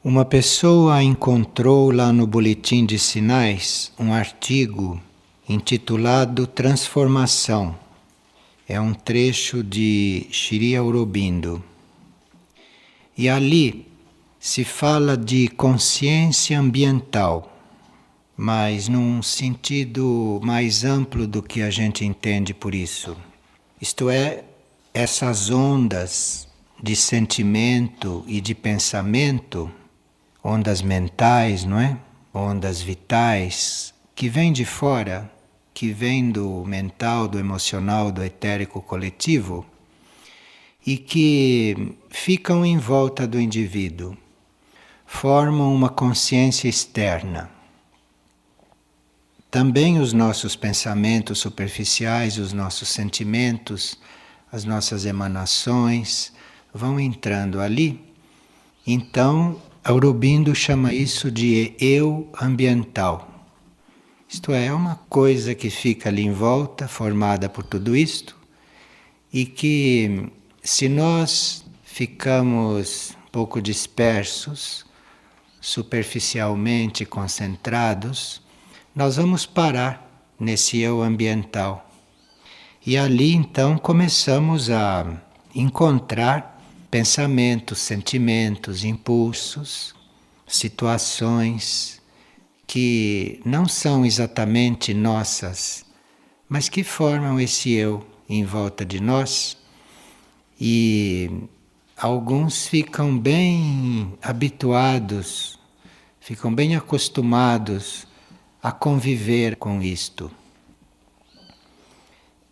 Uma pessoa encontrou lá no Boletim de Sinais um artigo intitulado Transformação. É um trecho de Sri Aurobindo. E ali se fala de consciência ambiental, mas num sentido mais amplo do que a gente entende por isso. Isto é, essas ondas de sentimento e de pensamento, ondas mentais, não é? Ondas vitais, que vêm de fora, que vêm do mental, do emocional, do etérico coletivo, e que ficam em volta do indivíduo, formam uma consciência externa. Também os nossos pensamentos superficiais, os nossos sentimentos, as nossas emanações vão entrando ali. Então, Aurobindo chama isso de eu ambiental. Isto é uma coisa que fica ali em volta, formada por tudo isto, e que se nós ficamos um pouco dispersos, superficialmente concentrados, nós vamos parar nesse eu ambiental. E ali então começamos a encontrar pensamentos, sentimentos, impulsos, situações que não são exatamente nossas, mas que formam esse eu em volta de nós, e alguns ficam bem habituados, ficam bem acostumados a conviver com isto.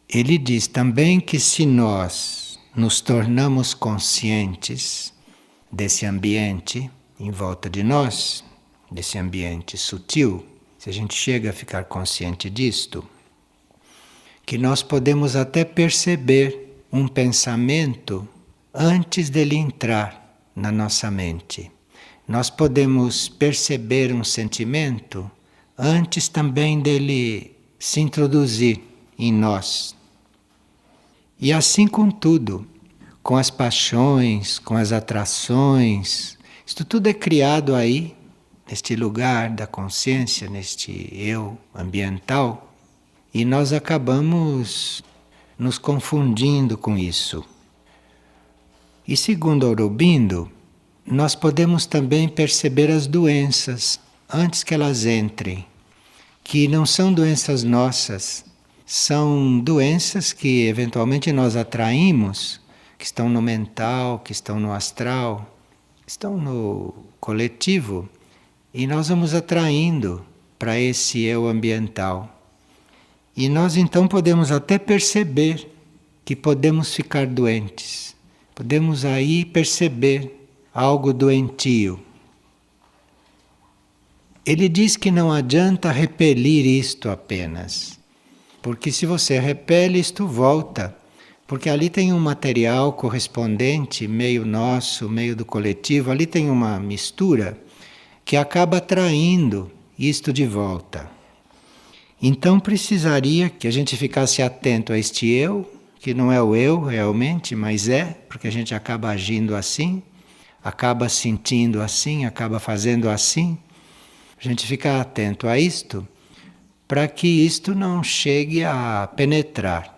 Ele diz também que se nós nos tornamos conscientes desse ambiente em volta de nós, desse ambiente sutil, se a gente chega a ficar consciente disto, que nós podemos até perceber um pensamento antes dele entrar na nossa mente. Nós podemos perceber um sentimento antes também dele se introduzir em nós. E assim com tudo, com as paixões, com as atrações, isto tudo é criado aí, neste lugar da consciência, neste eu ambiental, e nós acabamos nos confundindo com isso. E segundo Aurobindo, nós podemos também perceber as doenças antes que elas entrem, que não são doenças nossas, são doenças que eventualmente nós atraímos, que estão no mental, que estão no astral, que estão no coletivo, e nós vamos atraindo para esse eu ambiental. E nós então podemos até perceber que podemos ficar doentes, podemos aí perceber algo doentio. Ele diz que não adianta repelir isto apenas, porque se você repele, isto volta, porque ali tem um material correspondente, meio nosso, meio do coletivo, ali tem uma mistura que acaba atraindo isto de volta. Então precisaria que a gente ficasse atento a este eu, que não é o eu realmente, mas é, porque a gente acaba agindo assim, acaba sentindo assim, acaba fazendo assim. A gente fica atento a isto, para que isto não chegue a penetrar.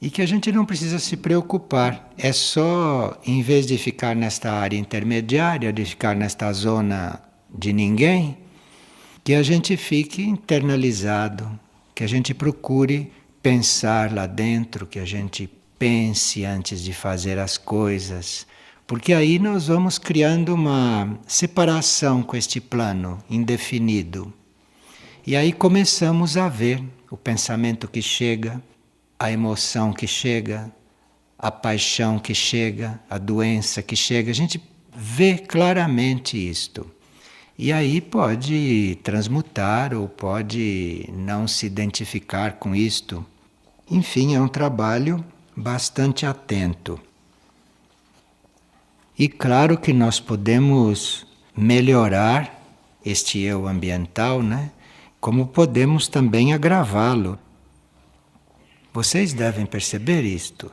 E que a gente não precisa se preocupar. É só, em vez de ficar nesta área intermediária, de ficar nesta zona de ninguém, que a gente fique internalizado, que a gente procure pensar lá dentro, que a gente pense antes de fazer as coisas, porque aí nós vamos criando uma separação com este plano indefinido. E aí começamos a ver o pensamento que chega, a emoção que chega, a paixão que chega, a doença que chega. A gente vê claramente isto. E aí pode transmutar ou pode não se identificar com isto. Enfim, é um trabalho bastante atento. E claro que nós podemos melhorar este eu ambiental, né? Como podemos também agravá-lo. Vocês devem perceber isto,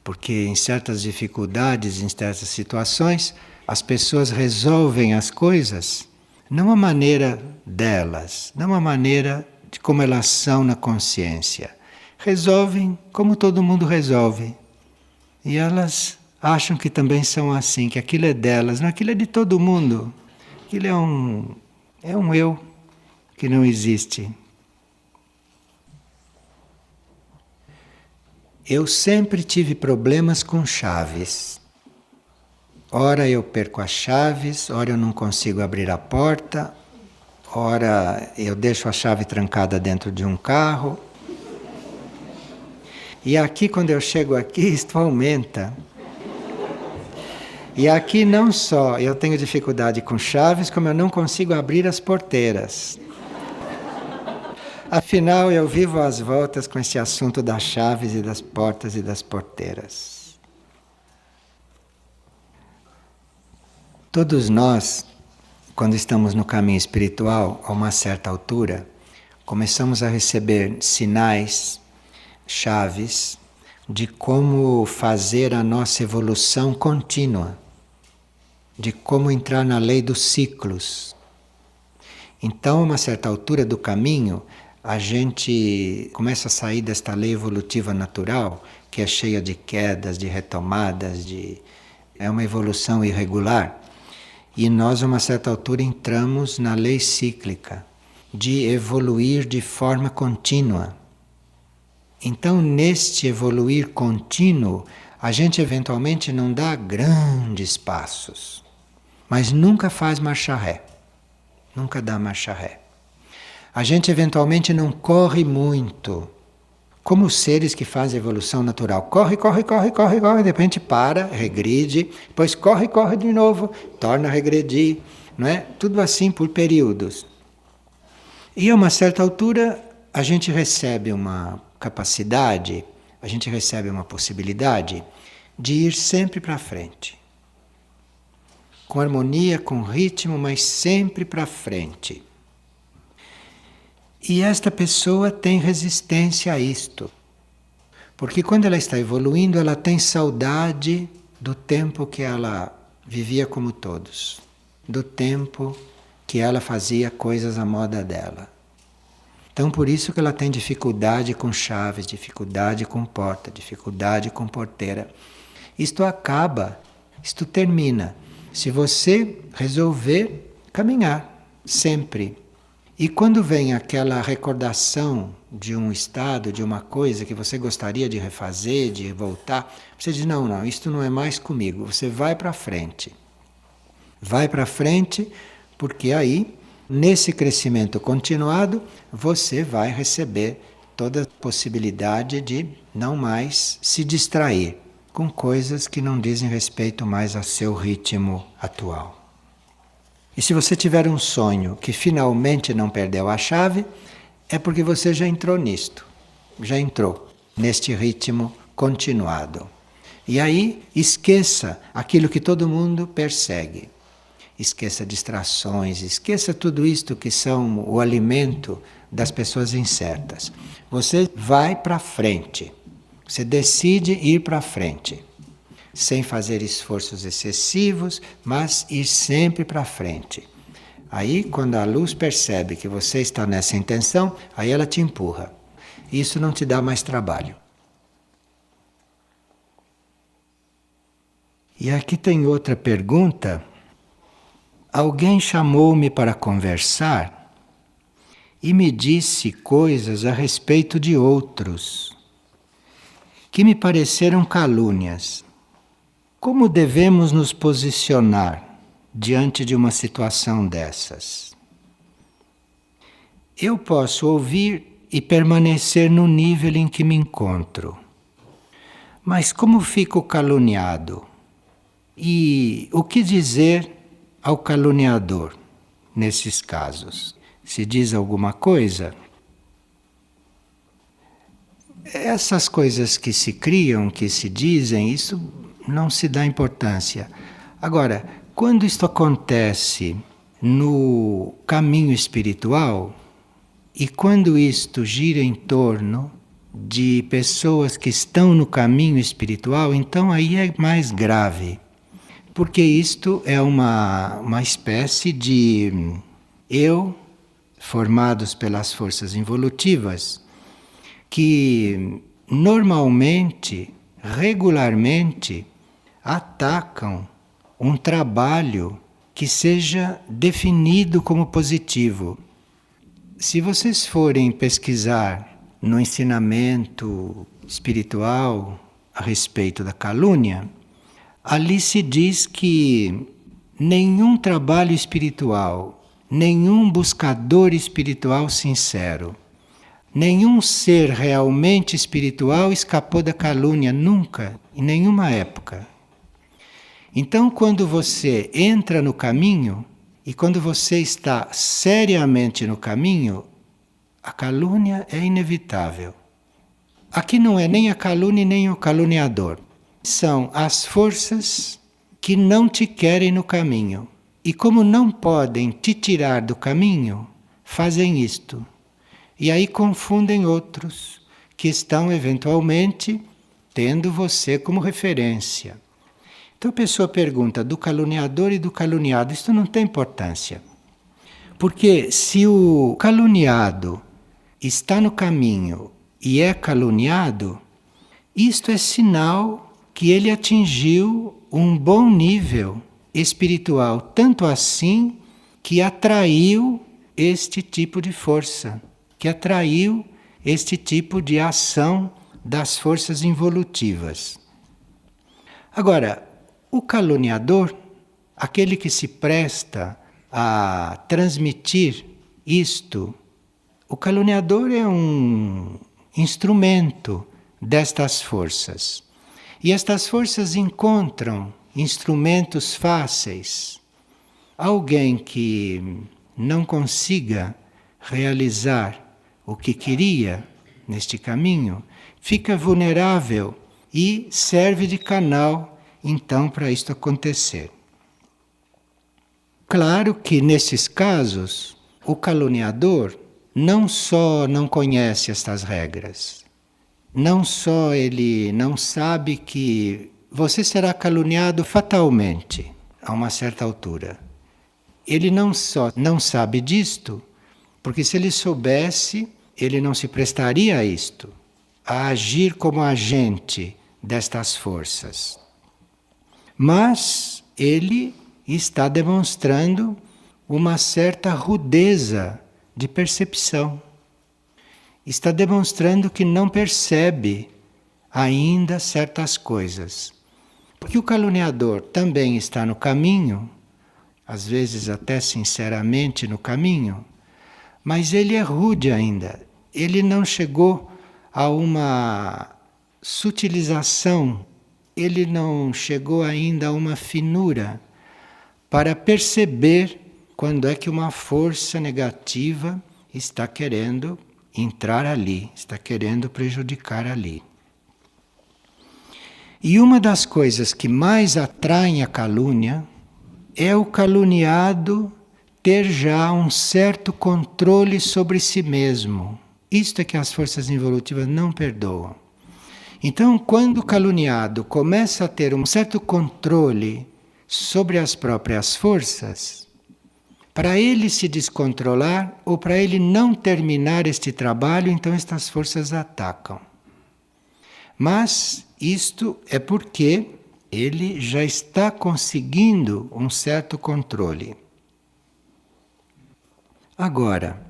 porque em certas dificuldades, em certas situações, as pessoas resolvem as coisas não à maneira delas, não à maneira de como elas são na consciência. Resolvem como todo mundo resolve. E elas acham que também são assim, que aquilo é delas, não, aquilo é de todo mundo. Aquilo é um eu que não existe. Eu sempre tive problemas com chaves. Ora eu perco as chaves, ora eu não consigo abrir a porta, ora eu deixo a chave trancada dentro de um carro. E aqui, quando eu chego aqui, isto aumenta. E aqui não só eu tenho dificuldade com chaves, como eu não consigo abrir as porteiras. Afinal, eu vivo às voltas com esse assunto das chaves e das portas e das porteiras. Todos nós, quando estamos no caminho espiritual, a uma certa altura, começamos a receber sinais, chaves, de como fazer a nossa evolução contínua, de como entrar na lei dos ciclos. Então, a uma certa altura do caminho, a gente começa a sair desta lei evolutiva natural, que é cheia de quedas, de retomadas, é uma evolução irregular. E nós, a uma certa altura, entramos na lei cíclica, de evoluir de forma contínua. Então, neste evoluir contínuo, a gente eventualmente não dá grandes passos, mas nunca faz marcha ré, nunca dá marcha ré. A gente eventualmente não corre muito, como os seres que fazem evolução natural. Corre, de repente para, regride, depois corre de novo, torna a regredir, não é? Tudo assim por períodos. E a uma certa altura a gente recebe uma capacidade, a gente recebe uma possibilidade de ir sempre para frente. Com harmonia, com ritmo, mas sempre para frente. E esta pessoa tem resistência a isto. Porque quando ela está evoluindo, ela tem saudade do tempo que ela vivia como todos. Do tempo que ela fazia coisas à moda dela. Então por isso que ela tem dificuldade com chaves, dificuldade com porta, dificuldade com porteira. Isto acaba, isto termina, se você resolver caminhar sempre. E quando vem aquela recordação de um estado, de uma coisa que você gostaria de refazer, de voltar, você diz, não, isto não é mais comigo. Você vai para frente. Vai para frente, porque aí, nesse crescimento continuado, você vai receber toda a possibilidade de não mais se distrair com coisas que não dizem respeito mais ao seu ritmo atual. E se você tiver um sonho que finalmente não perdeu a chave, é porque você já entrou nisto, já entrou neste ritmo continuado. E aí esqueça aquilo que todo mundo persegue. Esqueça distrações, esqueça tudo isto que são o alimento das pessoas incertas. Você vai para frente, você decide ir para frente. Sem fazer esforços excessivos, mas ir sempre para frente. Aí, quando a luz percebe que você está nessa intenção, aí ela te empurra. Isso não te dá mais trabalho. E aqui tem outra pergunta. Alguém chamou-me para conversar e me disse coisas a respeito de outros, que me pareceram calúnias. Como devemos nos posicionar diante de uma situação dessas? Eu posso ouvir e permanecer no nível em que me encontro. Mas como fico caluniado? E o que dizer ao caluniador nesses casos? Se diz alguma coisa? Essas coisas que se criam, que se dizem, isso não se dá importância. Agora, quando isto acontece no caminho espiritual, e quando isto gira em torno de pessoas que estão no caminho espiritual, então aí é mais grave. Porque isto é uma espécie de eu, formados pelas forças involutivas, que normalmente, regularmente, atacam um trabalho que seja definido como positivo. Se vocês forem pesquisar no ensinamento espiritual a respeito da calúnia, ali se diz que nenhum trabalho espiritual, nenhum buscador espiritual sincero, nenhum ser realmente espiritual escapou da calúnia nunca, em nenhuma época. Então, quando você entra no caminho, e quando você está seriamente no caminho, a calúnia é inevitável. Aqui não é nem a calúnia nem o caluniador. São as forças que não te querem no caminho. E como não podem te tirar do caminho, fazem isto. E aí confundem outros que estão eventualmente tendo você como referência. Então a pessoa pergunta do caluniador e do caluniado. Isto não tem importância. Porque se o caluniado está no caminho e é caluniado, isto é sinal que ele atingiu um bom nível espiritual, tanto assim que atraiu este tipo de força, que atraiu este tipo de ação das forças involutivas. Agora, o caluniador, aquele que se presta a transmitir isto, o caluniador é um instrumento destas forças. E estas forças encontram instrumentos fáceis. Alguém que não consiga realizar o que queria neste caminho, fica vulnerável e serve de canal então para isto acontecer. Claro que nesses casos, o caluniador não só não conhece estas regras, não só ele não sabe que você será caluniado fatalmente a uma certa altura. Ele não só não sabe disto, porque se ele soubesse, ele não se prestaria a isto, a agir como agente destas forças. Mas ele está demonstrando uma certa rudeza de percepção. Está demonstrando que não percebe ainda certas coisas. Porque o caluniador também está no caminho, às vezes até sinceramente no caminho, mas ele é rude ainda. Ele não chegou a uma sutilização, ele não chegou ainda a uma finura para perceber quando é que uma força negativa está querendo entrar ali, está querendo prejudicar ali. E uma das coisas que mais atraem a calúnia é o caluniado ter já um certo controle sobre si mesmo. Isto é que as forças involutivas não perdoam. Então, quando o caluniado começa a ter um certo controle sobre as próprias forças, para ele se descontrolar ou para ele não terminar este trabalho, então estas forças atacam. Mas isto é porque ele já está conseguindo um certo controle. Agora,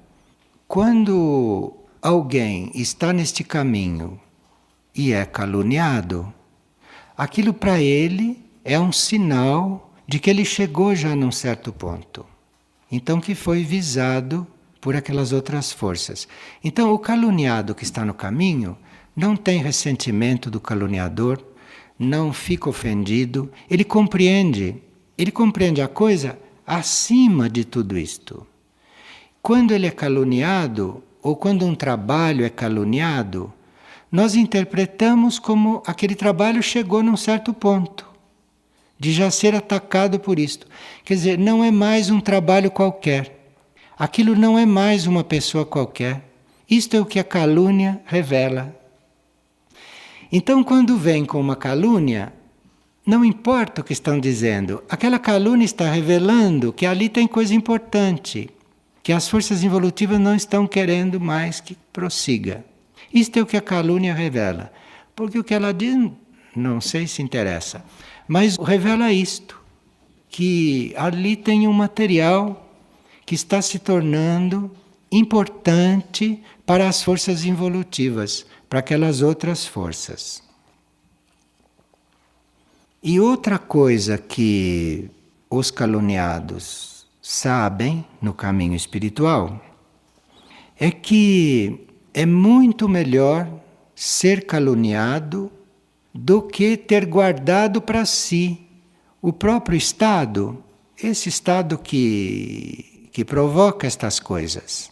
quando alguém está neste caminho e é caluniado, aquilo para ele é um sinal de que ele chegou já num certo ponto. Então que foi visado por aquelas outras forças. Então o caluniado que está no caminho não tem ressentimento do caluniador, não fica ofendido, ele compreende a coisa acima de tudo isto. Quando ele é caluniado, ou quando um trabalho é caluniado, nós interpretamos como aquele trabalho chegou num certo ponto, de já ser atacado por isto. Quer dizer, não é mais um trabalho qualquer. Aquilo não é mais uma pessoa qualquer. Isto é o que a calúnia revela. Então, quando vem com uma calúnia, Não importa o que estão dizendo, aquela calúnia está revelando que ali tem coisa importante, que as forças involutivas não estão querendo mais que prossiga. Isto é o que a calúnia revela. Porque o que ela diz, não sei se interessa, mas revela isto, que ali tem um material que está se tornando importante para as forças involutivas, para aquelas outras forças. E outra coisa que os caluniados sabem no caminho espiritual é que é muito melhor ser caluniado do que ter guardado para si o próprio estado, esse estado que provoca estas coisas.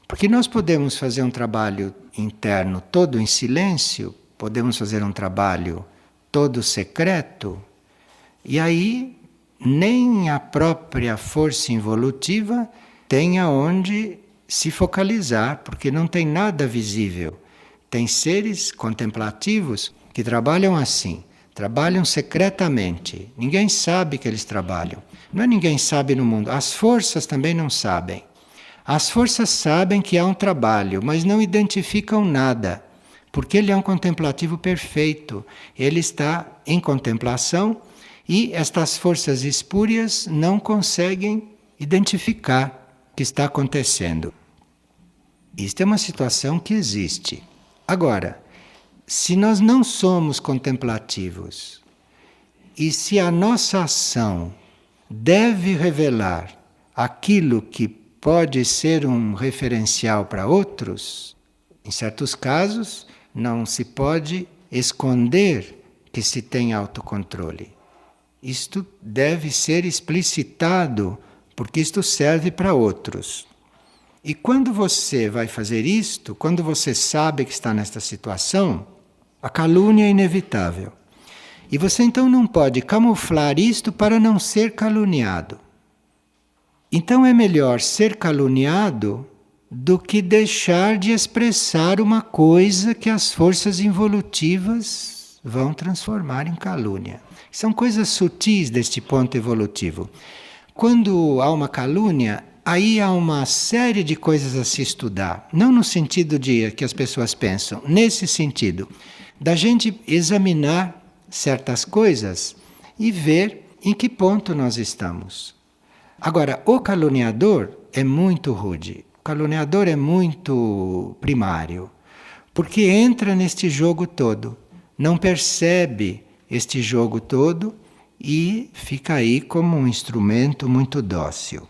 Porque nós podemos fazer um trabalho interno todo em silêncio, podemos fazer um trabalho todo secreto, e aí nem a própria força involutiva tem aonde se focalizar, porque não tem nada visível. Tem seres contemplativos que trabalham assim, trabalham secretamente. Ninguém sabe que eles trabalham. Não é ninguém sabe no mundo, as forças também não sabem. As forças sabem que há um trabalho, mas não identificam nada. Porque ele é um contemplativo perfeito. Ele está em contemplação e estas forças espúrias não conseguem identificar o que está acontecendo. Isto é uma situação que existe. Agora, se nós não somos contemplativos e se a nossa ação deve revelar aquilo que pode ser um referencial para outros, em certos casos, não se pode esconder que se tem autocontrole. Isto deve ser explicitado, porque isto serve para outros. E quando você vai fazer isto, quando você sabe que está nesta situação, a calúnia é inevitável. E você então não pode camuflar isto para não ser caluniado. Então é melhor ser caluniado do que deixar de expressar uma coisa que as forças involutivas vão transformar em calúnia. São coisas sutis deste ponto evolutivo. Quando há uma calúnia, aí há uma série de coisas a se estudar. Não no sentido de que as pessoas pensam, nesse sentido, da gente examinar certas coisas e ver em que ponto nós estamos. Agora, o caluniador é muito rude. O caluniador é muito primário, porque entra neste jogo todo, não percebe este jogo todo e fica aí como um instrumento muito dócil.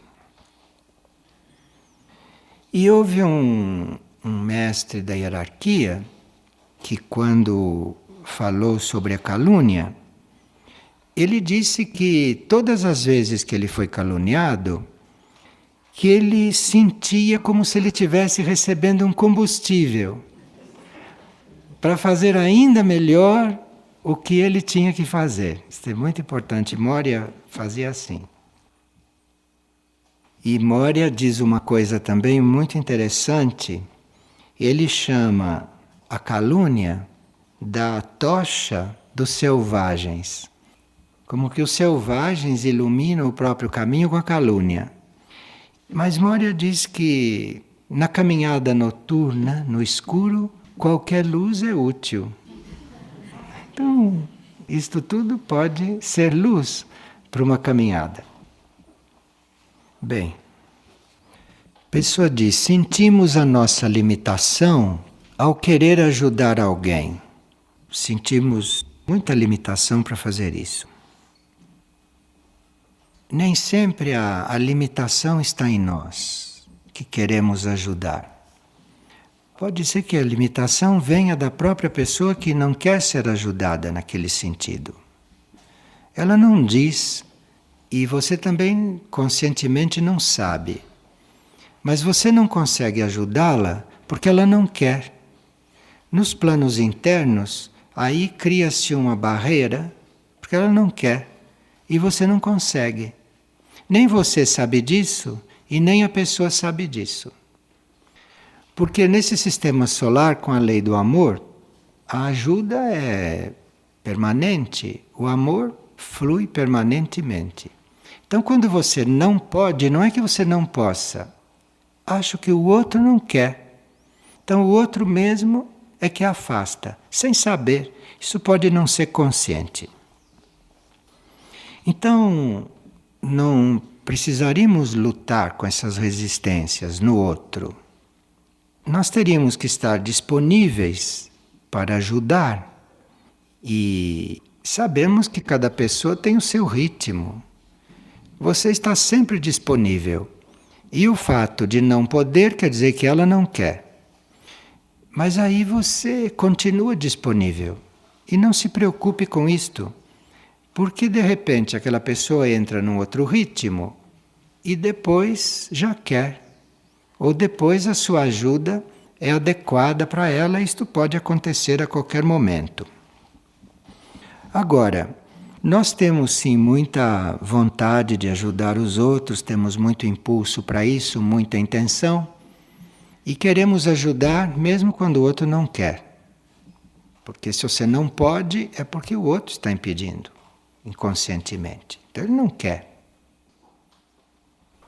E houve um mestre da hierarquia que, quando falou sobre a calúnia, ele disse que todas as vezes que ele foi caluniado, que ele sentia como se ele estivesse recebendo um combustível para fazer ainda melhor o que ele tinha que fazer. Isso é muito importante. Moria fazia assim. E Moria diz uma coisa também muito interessante. Ele chama a calúnia da tocha dos selvagens. Como que os selvagens iluminam o próprio caminho com a calúnia. Mas Moria diz que na caminhada noturna, no escuro, qualquer luz é útil. Então, isto tudo pode ser luz para uma caminhada. Bem, a pessoa diz, sentimos a nossa limitação ao querer ajudar alguém. Sentimos muita limitação para fazer isso. Nem sempre a limitação está em nós, que queremos ajudar. Pode ser que a limitação venha da própria pessoa que não quer ser ajudada naquele sentido. Ela não diz, e você também conscientemente não sabe. Mas você não consegue ajudá-la porque ela não quer. Nos planos internos, aí cria-se uma barreira, porque ela não quer, e você não consegue. Nem você sabe disso e nem a pessoa sabe disso. Porque nesse sistema solar, com a lei do amor, a ajuda é permanente, o amor flui permanentemente. Então, quando você não pode, não é que você não possa. Acho que o outro não quer. Então, o outro mesmo é que afasta, sem saber. Isso pode não ser consciente. Então, não precisaríamos lutar com essas resistências no outro. Nós teríamos que estar disponíveis para ajudar. E sabemos que cada pessoa tem o seu ritmo. Você está sempre disponível. E o fato de não poder quer dizer que ela não quer. Mas aí você continua disponível. E não se preocupe com isto. Porque de repente aquela pessoa entra num outro ritmo e depois já quer. Ou depois a sua ajuda é adequada para ela, isto pode acontecer a qualquer momento. Agora, nós temos sim muita vontade de ajudar os outros, temos muito impulso para isso, muita intenção, e queremos ajudar mesmo quando o outro não quer. Porque se você não pode, é porque o outro está impedindo, inconscientemente. Então ele não quer.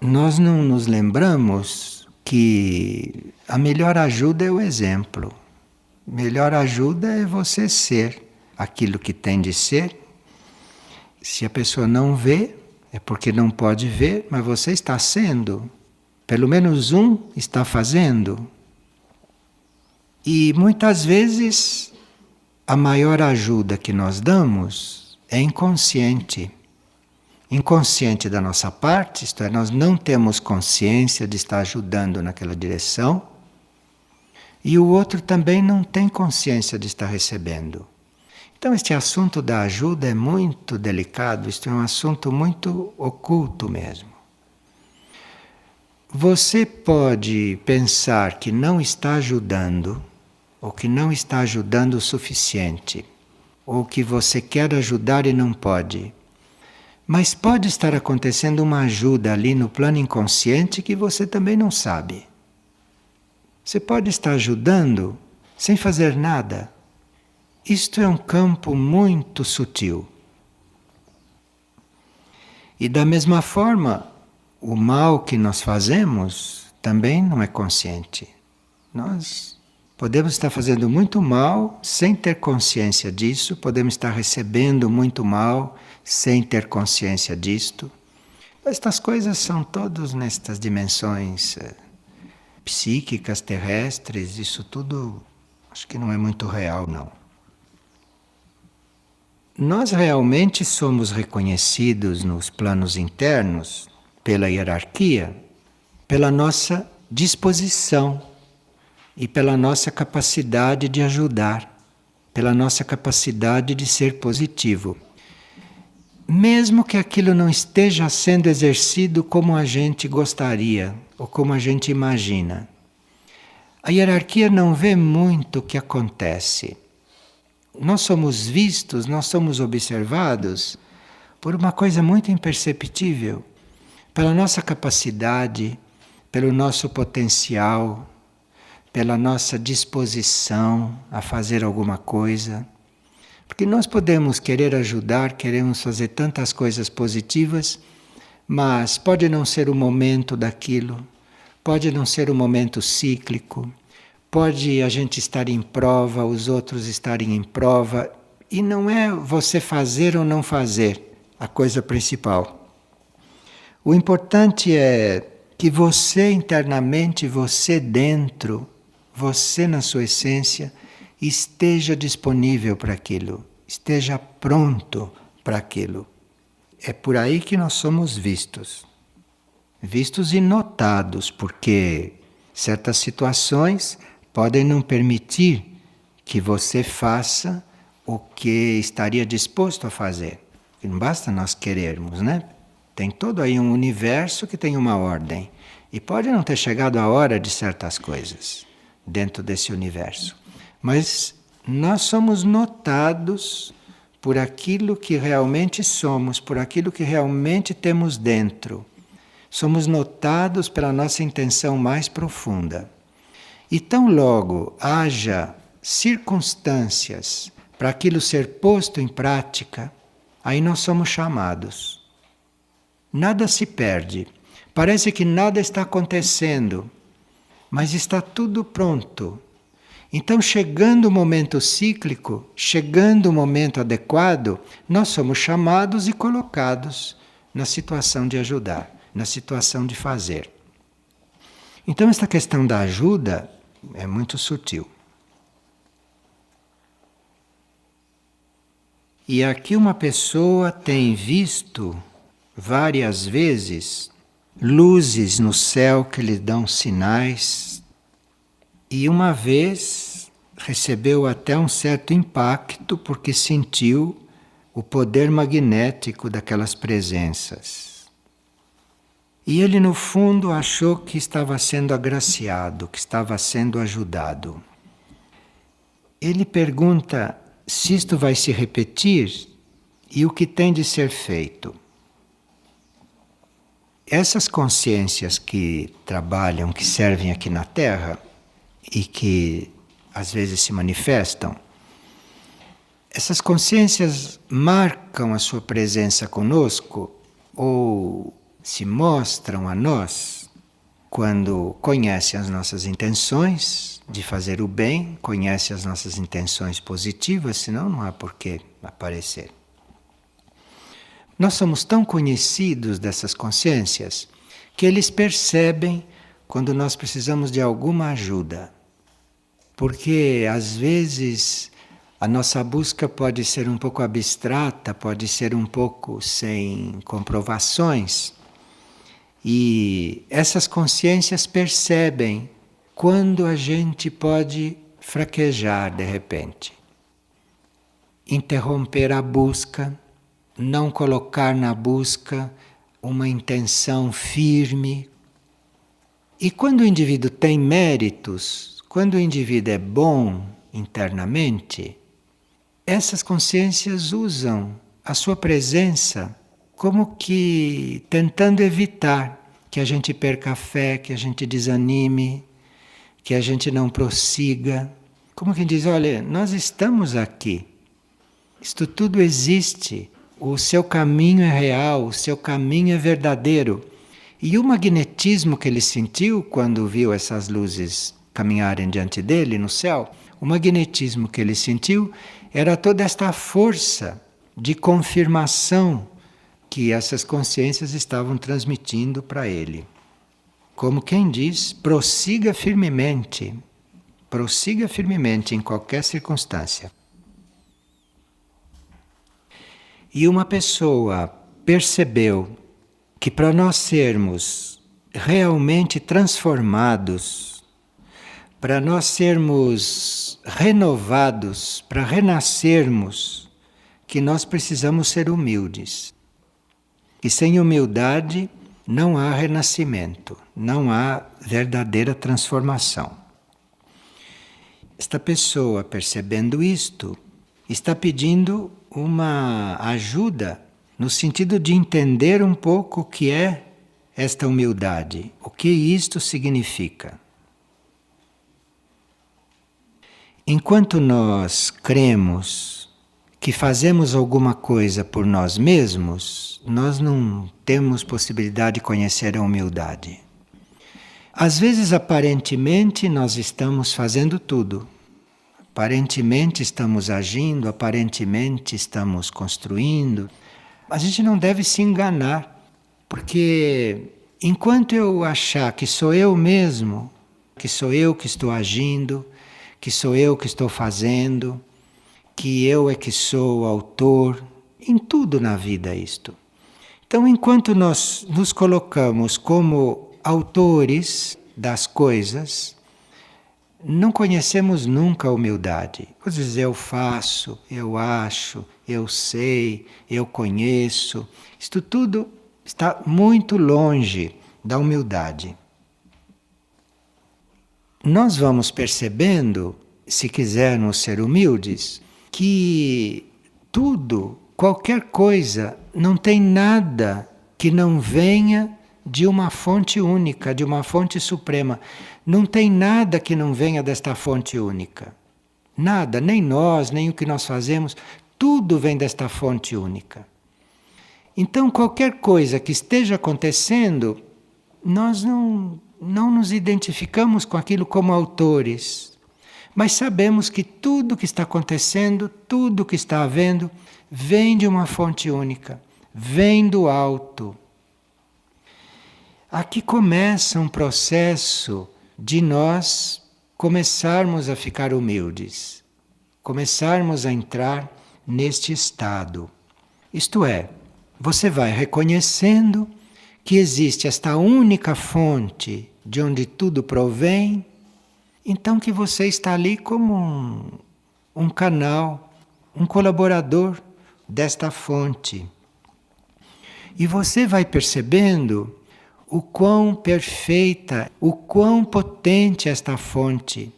Nós não nos lembramos que a melhor ajuda é o exemplo. Melhor ajuda é você ser aquilo que tem de ser. Se a pessoa não vê, é porque não pode ver, mas você está sendo. Pelo menos um está fazendo. E muitas vezes a maior ajuda que nós damos é inconsciente. Inconsciente da nossa parte, isto é, nós não temos consciência de estar ajudando naquela direção, e o outro também não tem consciência de estar recebendo. Então, este assunto da ajuda é muito delicado, isto é um assunto muito oculto mesmo. Você pode pensar que não está ajudando, ou que não está ajudando o suficiente, ou que você quer ajudar e não pode. Mas pode estar acontecendo uma ajuda ali no plano inconsciente que você também não sabe. Você pode estar ajudando sem fazer nada. Isto é um campo muito sutil. E da mesma forma, o mal que nós fazemos também não é consciente. Nós podemos estar fazendo muito mal sem ter consciência disso, podemos estar recebendo muito mal sem ter consciência disto. Estas coisas são todas nestas dimensões psíquicas, terrestres, isso tudo acho que não é muito real, não. Nós realmente somos reconhecidos nos planos internos, pela hierarquia, pela nossa disposição e pela nossa capacidade de ajudar, pela nossa capacidade de ser positivo. Mesmo que aquilo não esteja sendo exercido como a gente gostaria ou como a gente imagina. A hierarquia não vê muito o que acontece. Nós somos vistos, nós somos observados por uma coisa muito imperceptível, pela nossa capacidade, pelo nosso potencial, pela nossa disposição a fazer alguma coisa. Porque nós podemos querer ajudar, queremos fazer tantas coisas positivas, mas pode não ser o momento daquilo, pode não ser o momento cíclico, pode a gente estar em prova, os outros estarem em prova, e não é você fazer ou não fazer a coisa principal. O importante é que você internamente, você dentro, você na sua essência, esteja disponível para aquilo, esteja pronto para aquilo. É por aí que nós somos vistos. Vistos e notados, porque certas situações podem não permitir que você faça o que estaria disposto a fazer. E não basta nós querermos, né? Tem todo aí um universo que tem uma ordem. E pode não ter chegado a hora de certas coisas dentro desse universo. Mas nós somos notados por aquilo que realmente somos, por aquilo que realmente temos dentro. Somos notados pela nossa intenção mais profunda. E tão logo haja circunstâncias para aquilo ser posto em prática, aí nós somos chamados. Nada se perde. Parece que nada está acontecendo, mas está tudo pronto. Então, chegando o momento cíclico, chegando o momento adequado, nós somos chamados e colocados na situação de ajudar, na situação de fazer. Então, esta questão da ajuda é muito sutil. E aqui uma pessoa tem visto várias vezes luzes no céu que lhe dão sinais, e uma vez recebeu até um certo impacto porque sentiu o poder magnético daquelas presenças. E ele, no fundo, achou que estava sendo agraciado, que estava sendo ajudado. Ele pergunta se isto vai se repetir e o que tem de ser feito. Essas consciências que trabalham, que servem aqui na Terra e que às vezes se manifestam, essas consciências marcam a sua presença conosco ou se mostram a nós quando conhecem as nossas intenções de fazer o bem, conhecem as nossas intenções positivas, senão não há por que aparecer. Nós somos tão conhecidos dessas consciências que eles percebem quando nós precisamos de alguma ajuda. Porque, às vezes, a nossa busca pode ser um pouco abstrata, pode ser um pouco sem comprovações. E essas consciências percebem quando a gente pode fraquejar de repente. Interromper a busca, não colocar na busca uma intenção firme. E quando o indivíduo tem méritos, quando o indivíduo é bom internamente, essas consciências usam a sua presença como que tentando evitar que a gente perca a fé, que a gente desanime, que a gente não prossiga. Como quem diz, olha, nós estamos aqui, isto tudo existe, o seu caminho é real, o seu caminho é verdadeiro. E o magnetismo que ele sentiu quando viu essas luzes caminharem diante dele no céu, o magnetismo que ele sentiu era toda esta força de confirmação que essas consciências estavam transmitindo para ele. Como quem diz, prossiga firmemente em qualquer circunstância. E uma pessoa percebeu que para nós sermos realmente transformados, para nós sermos renovados, para renascermos, que nós precisamos ser humildes. E sem humildade não há renascimento, não há verdadeira transformação. Esta pessoa, percebendo isto, está pedindo uma ajuda no sentido de entender um pouco o que é esta humildade, o que isto significa. Enquanto nós cremos que fazemos alguma coisa por nós mesmos, nós não temos possibilidade de conhecer a humildade. Às vezes, aparentemente, nós estamos fazendo tudo. Aparentemente estamos agindo, aparentemente estamos construindo. A gente não deve se enganar, porque enquanto eu achar que sou eu mesmo, que sou eu que estou agindo, que sou eu que estou fazendo, que eu é que sou o autor, em tudo na vida isto. Então, enquanto nós nos colocamos como autores das coisas, não conhecemos nunca a humildade. Às vezes eu faço, eu acho, eu sei, eu conheço. Isto tudo está muito longe da humildade. Nós vamos percebendo, se quisermos ser humildes, que tudo, qualquer coisa, não tem nada que não venha de uma fonte única, de uma fonte suprema. Não tem nada que não venha desta fonte única. Nada, nem nós, nem o que nós fazemos, tudo vem desta fonte única. Então, qualquer coisa que esteja acontecendo, nós não nos identificamos com aquilo como autores, mas sabemos que tudo que está acontecendo, tudo que está havendo, vem de uma fonte única, vem do alto. Aqui começa um processo de nós começarmos a ficar humildes, começarmos a entrar neste estado. Isto é, você vai reconhecendo que existe esta única fonte de onde tudo provém, então que você está ali como um canal, um colaborador desta fonte. E você vai percebendo o quão perfeita, o quão potente é esta fonte.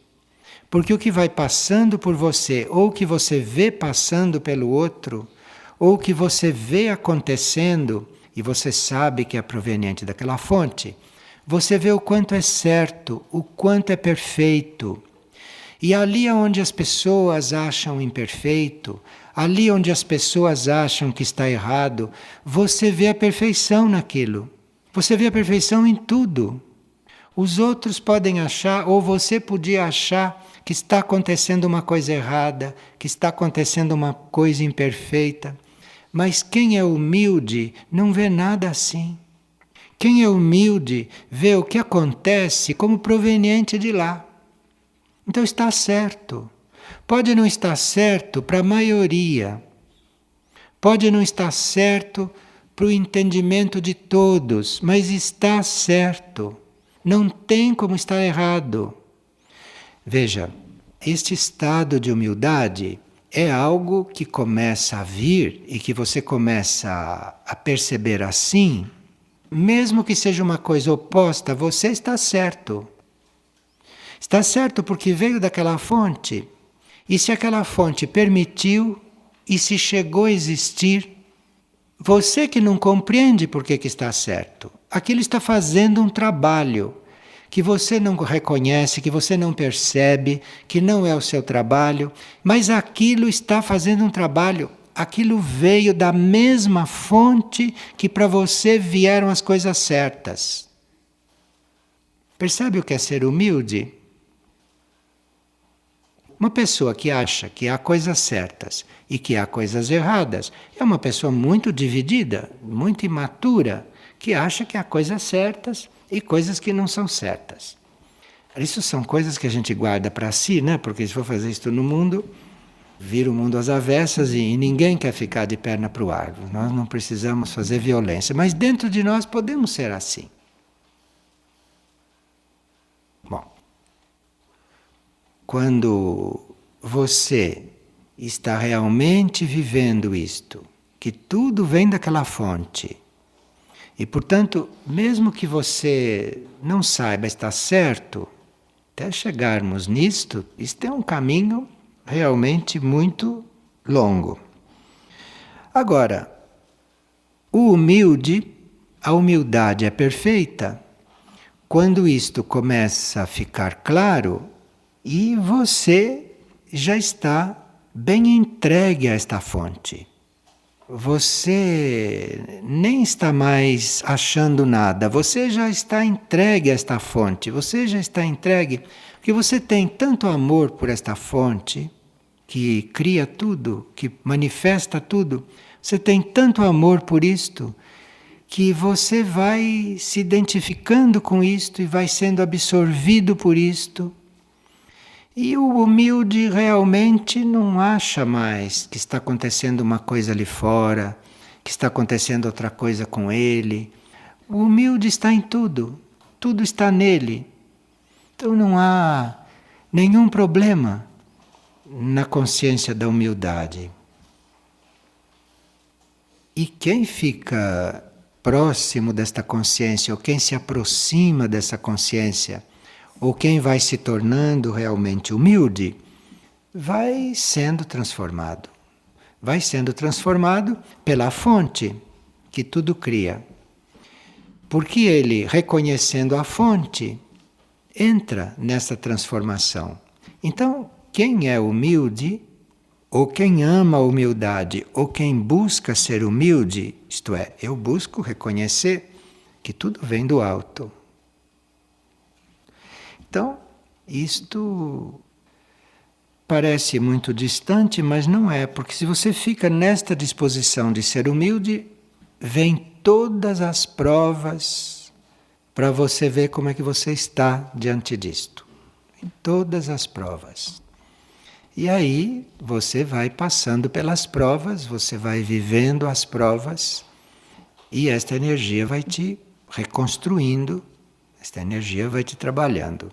Porque o que vai passando por você, ou o que você vê passando pelo outro, ou o que você vê acontecendo, e você sabe que é proveniente daquela fonte, você vê o quanto é certo, o quanto é perfeito. E ali onde as pessoas acham imperfeito, ali onde as pessoas acham que está errado, você vê a perfeição naquilo. Você vê a perfeição em tudo. Os outros podem achar, ou você podia achar, que está acontecendo uma coisa errada, que está acontecendo uma coisa imperfeita. Mas quem é humilde não vê nada assim. Quem é humilde vê o que acontece como proveniente de lá. Então está certo. Pode não estar certo para a maioria. Pode não estar certo para o entendimento de todos, mas está certo. Não tem como estar errado. Veja, este estado de humildade é algo que começa a vir e que você começa a perceber assim, mesmo que seja uma coisa oposta, você está certo. Está certo porque veio daquela fonte. E se aquela fonte permitiu e se chegou a existir, você que não compreende por que está certo, aquilo está fazendo um trabalho que você não reconhece, que você não percebe, que não é o seu trabalho, mas aquilo está fazendo um trabalho, aquilo veio da mesma fonte que para você vieram as coisas certas. Percebe o que é ser humilde? Uma pessoa que acha que há coisas certas e que há coisas erradas é uma pessoa muito dividida, muito imatura, que acha que há coisas certas e coisas que não são certas. Isso são coisas que a gente guarda para si, né? Porque se for fazer isso no mundo, vira o mundo às avessas e ninguém quer ficar de perna para o ar. Nós não precisamos fazer violência, mas dentro de nós podemos ser assim. Bom, quando você está realmente vivendo isto, que tudo vem daquela fonte, e portanto, mesmo que você não saiba estar certo, até chegarmos nisto, isto é um caminho realmente muito longo. Agora, o humilde, a humildade é perfeita quando isto começa a ficar claro e você já está bem entregue a esta fonte. Você nem está mais achando nada, você já está entregue a esta fonte, você já está entregue, porque você tem tanto amor por esta fonte, que cria tudo, que manifesta tudo, você tem tanto amor por isto, que você vai se identificando com isto e vai sendo absorvido por isto. E o humilde realmente não acha mais que está acontecendo uma coisa ali fora, que está acontecendo outra coisa com ele. O humilde está em tudo, tudo está nele. Então não há nenhum problema na consciência da humildade. E quem fica próximo desta consciência, ou quem se aproxima dessa consciência, ou quem vai se tornando realmente humilde, vai sendo transformado. Vai sendo transformado pela fonte que tudo cria. Porque ele, reconhecendo a fonte, entra nessa transformação. Então, quem é humilde, ou quem ama a humildade, ou quem busca ser humilde, isto é, eu busco reconhecer que tudo vem do alto. Então, isto parece muito distante, mas não é, porque se você fica nesta disposição de ser humilde, vem todas as provas para você ver como é que você está diante disto. Em todas as provas. E aí você vai passando pelas provas, você vai vivendo as provas, e esta energia vai te reconstruindo, esta energia vai te trabalhando.